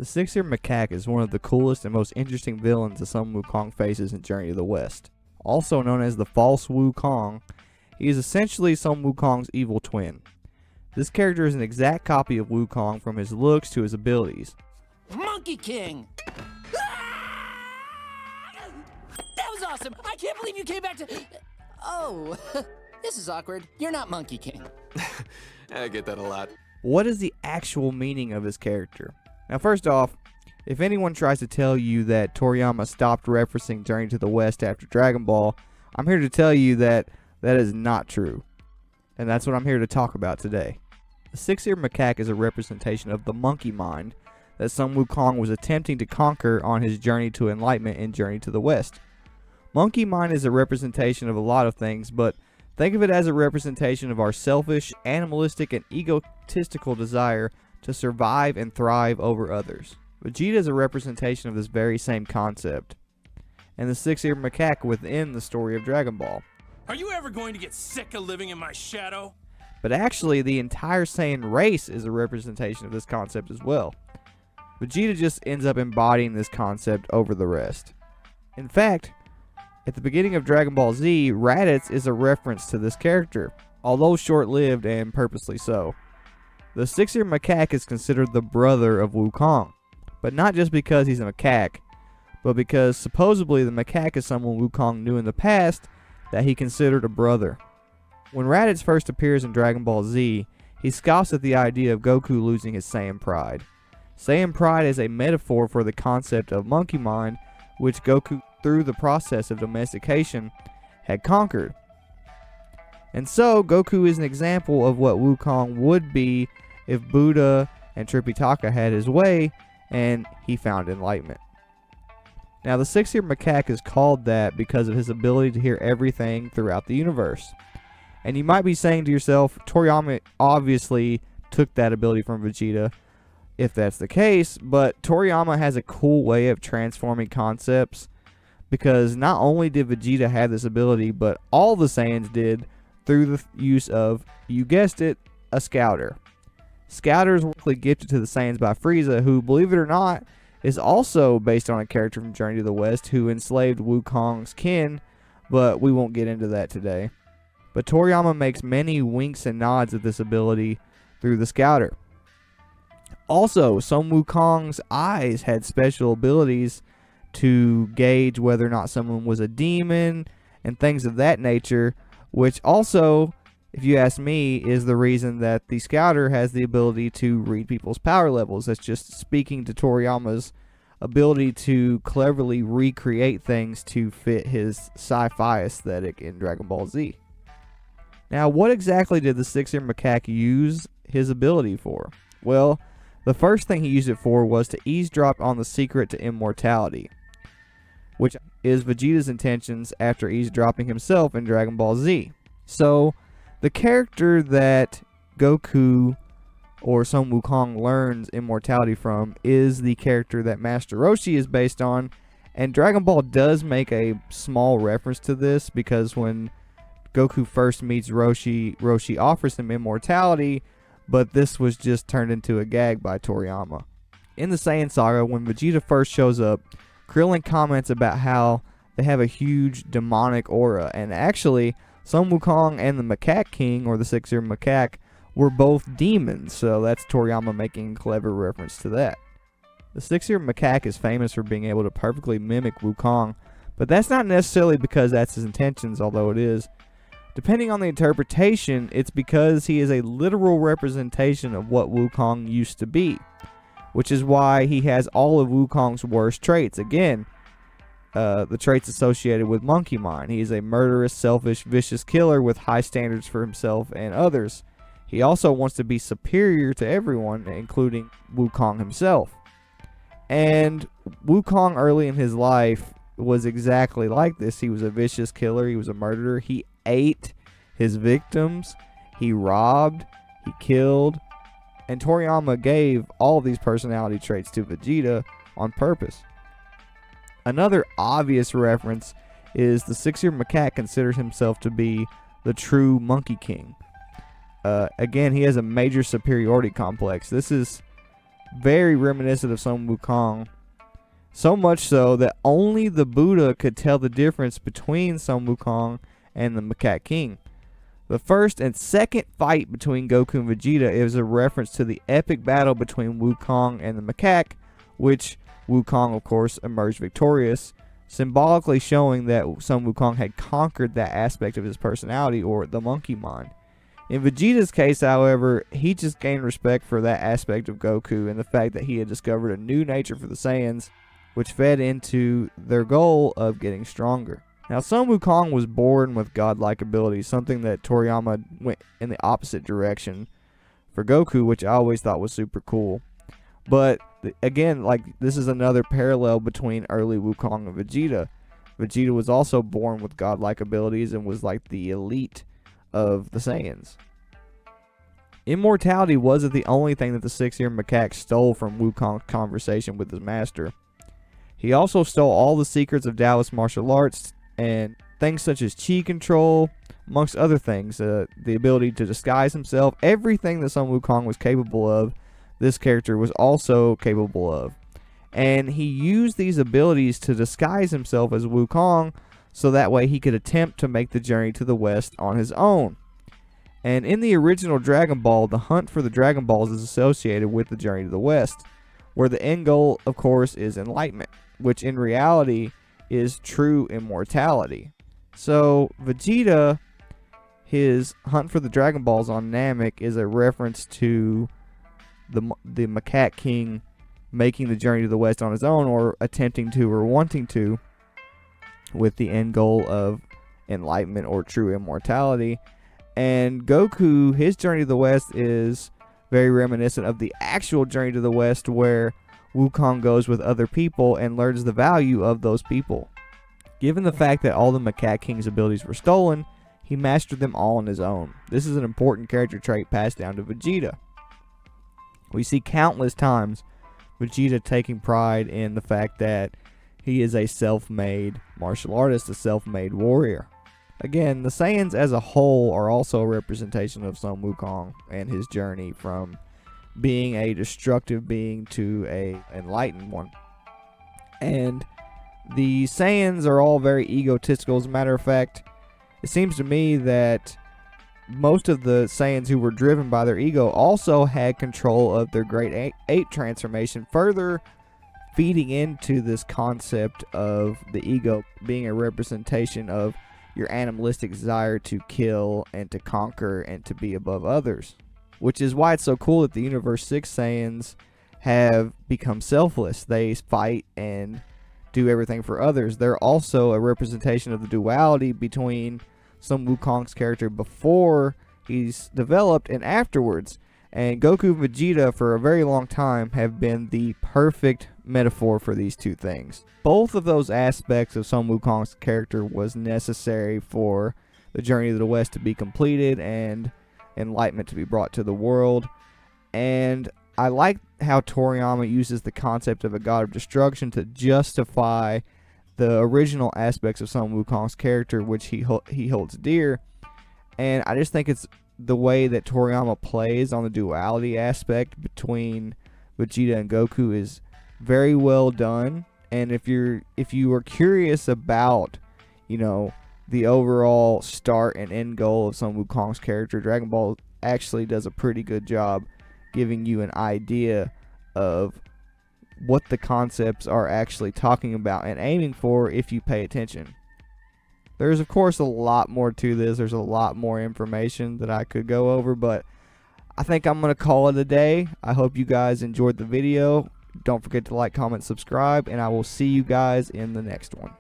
The six-eared macaque is one of the coolest and most interesting villains that Sun Wukong faces in Journey to the West. Also known as the False Wukong, he is essentially Sun Wukong's evil twin. This character is an exact copy of Wukong from his looks to his abilities. Monkey King! That was awesome! I can't believe you came back to... Oh, this is awkward. You're not Monkey King. I get that a lot. What is the actual meaning of his character? Now, first off, if anyone tries to tell you that Toriyama stopped referencing Journey to the West after Dragon Ball, I'm here to tell you that that is not true. And that's what I'm here to talk about today. The six-eared macaque is a representation of the monkey mind that Sun Wukong was attempting to conquer on his journey to enlightenment in Journey to the West. Monkey mind is a representation of a lot of things, but think of it as a representation of our selfish, animalistic, and egotistical desire to survive and thrive over others. Vegeta is a representation of this very same concept, and the six-eared macaque within the story of Dragon Ball. Are you ever going to get sick of living in my shadow? But actually, the entire Saiyan race is a representation of this concept as well. Vegeta just ends up embodying this concept over the rest. In fact, at the beginning of Dragon Ball Z, Raditz is a reference to this character, although short-lived and purposely so. The six-eared macaque is considered the brother of Wukong, but not just because he's a macaque, but because supposedly the macaque is someone Wukong knew in the past that he considered a brother. When Raditz first appears in Dragon Ball Z, he scoffs at the idea of Goku losing his Saiyan pride. Saiyan pride is a metaphor for the concept of monkey mind, which Goku, through the process of domestication, had conquered. And so, Goku is an example of what Wukong would be if Buddha and Tripitaka had his way and he found enlightenment. Now, the six-eared macaque is called that because of his ability to hear everything throughout the universe. And you might be saying to yourself, Toriyama obviously took that ability from Vegeta, if that's the case, but Toriyama has a cool way of transforming concepts, because not only did Vegeta have this ability, but all the Saiyans did through the use of, you guessed it, a scouter. Scouters were likely gifted to the Saiyans by Frieza, who, believe it or not, is also based on a character from Journey to the West who enslaved Wukong's kin, but we won't get into that today. But Toriyama makes many winks and nods at this ability through the scouter. Also, Sun Wukong's eyes had special abilities to gauge whether or not someone was a demon and things of that nature, which also, if you ask me, is the reason that the scouter has the ability to read people's power levels. That's just speaking to Toriyama's ability to cleverly recreate things to fit his sci-fi aesthetic in Dragon Ball Z. Now, what exactly did the six-eared macaque use his ability for? Well, the first thing he used it for was to eavesdrop on the secret to immortality, which is Vegeta's intentions after eavesdropping himself in Dragon Ball Z. So, the character that Goku or Sun Wukong learns immortality from is the character that Master Roshi is based on, and Dragon Ball does make a small reference to this, because when Goku first meets Roshi, Roshi offers him immortality, but this was just turned into a gag by Toriyama. In the Saiyan Saga, when Vegeta first shows up, Krillin comments about how they have a huge demonic aura, and actually, Sun Wukong and the Macaque King, or the six-eared macaque, were both demons, so that's Toriyama making a clever reference to that. The six-eared macaque is famous for being able to perfectly mimic Wukong, but that's not necessarily because that's his intentions, although it is. Depending on the interpretation, it's because he is a literal representation of what Wukong used to be, which is why he has all of Wukong's worst traits. Again, the traits associated with monkey mind. He is a murderous, selfish, vicious killer with high standards for himself and others. He also wants to be superior to everyone, including Wukong himself. And Wukong early in his life was exactly like this. He was a vicious killer. He was a murderer. He ate his victims. He robbed. He killed. And Toriyama gave all of these personality traits to Vegeta on purpose. Another obvious reference is the six-eared macaque considers himself to be the true Monkey King. Again, he has a major superiority complex. This is very reminiscent of Sun Wukong. So much so that only the Buddha could tell the difference between Sun Wukong and the Macaque King. The first and second fight between Goku and Vegeta is a reference to the epic battle between Wukong and the macaque, which Wukong, of course, emerged victorious, symbolically showing that Sun Wukong had conquered that aspect of his personality, or the monkey mind. In Vegeta's case, however, he just gained respect for that aspect of Goku and the fact that he had discovered a new nature for the Saiyans, which fed into their goal of getting stronger. Now, Sun Wukong was born with godlike abilities, something that Toriyama went in the opposite direction for Goku, which I always thought was super cool. But again, like, this is another parallel between early Wukong and Vegeta. Vegeta was also born with godlike abilities and was like the elite of the Saiyans. Immortality wasn't the only thing that the six-eared macaque stole from Wukong's conversation with his master. He also stole all the secrets of Taoist martial arts and things such as chi control, amongst other things, the ability to disguise himself. Everything that Sun Wukong was capable of, this character was also capable of. And he used these abilities to disguise himself as Wukong, so that way he could attempt to make the journey to the West on his own. And in the original Dragon Ball, the hunt for the Dragon Balls is associated with the journey to the West, where the end goal, of course, is enlightenment, which in reality is true immortality. So Vegeta, his hunt for the Dragon Balls on Namek is a reference to the Macaque King making the journey to the West on his own, or attempting to, or wanting to, with the end goal of enlightenment or true immortality. And Goku, his journey to the West is very reminiscent of the actual journey to the West, where Wukong goes with other people and learns the value of those people. Given the fact that all the Macaque King's abilities were stolen, he mastered them all on his own. This is an important character trait passed down to Vegeta. We see countless times Vegeta taking pride in the fact that he is a self-made martial artist, a self-made warrior. Again, the Saiyans as a whole are also a representation of Sun Wukong and his journey from being a destructive being to a enlightened one. And the Saiyans are all very egotistical. As a matter of fact, it seems to me that most of the Saiyans who were driven by their ego also had control of their Great Ape transformation, further feeding into this concept of the ego being a representation of your animalistic desire to kill and to conquer and to be above others. Which is why it's so cool that the Universe 6 Saiyans have become selfless. They fight and do everything for others. They're also a representation of the duality between Sun Wukong's character before he's developed and afterwards. And Goku and Vegeta for a very long time have been the perfect metaphor for these two things. Both of those aspects of Sun Wukong's character was necessary for the journey to the West to be completed and enlightenment to be brought to the world. And I like how Toriyama uses the concept of a god of destruction to justify the original aspects of Sun Wukong's character, which he holds dear. And I just think it's the way that Toriyama plays on the duality aspect between Vegeta and Goku is very well done. And if you are curious about, the overall start and end goal of Sun Wukong's character, Dragon Ball actually does a pretty good job giving you an idea of what the concepts are actually talking about and aiming for if you pay attention. There's, of course, a lot more to this. There's a lot more information that I could go over, but I think I'm going to call it a day. I hope you guys enjoyed the video. Don't forget to like, comment, subscribe, and I will see you guys in the next one.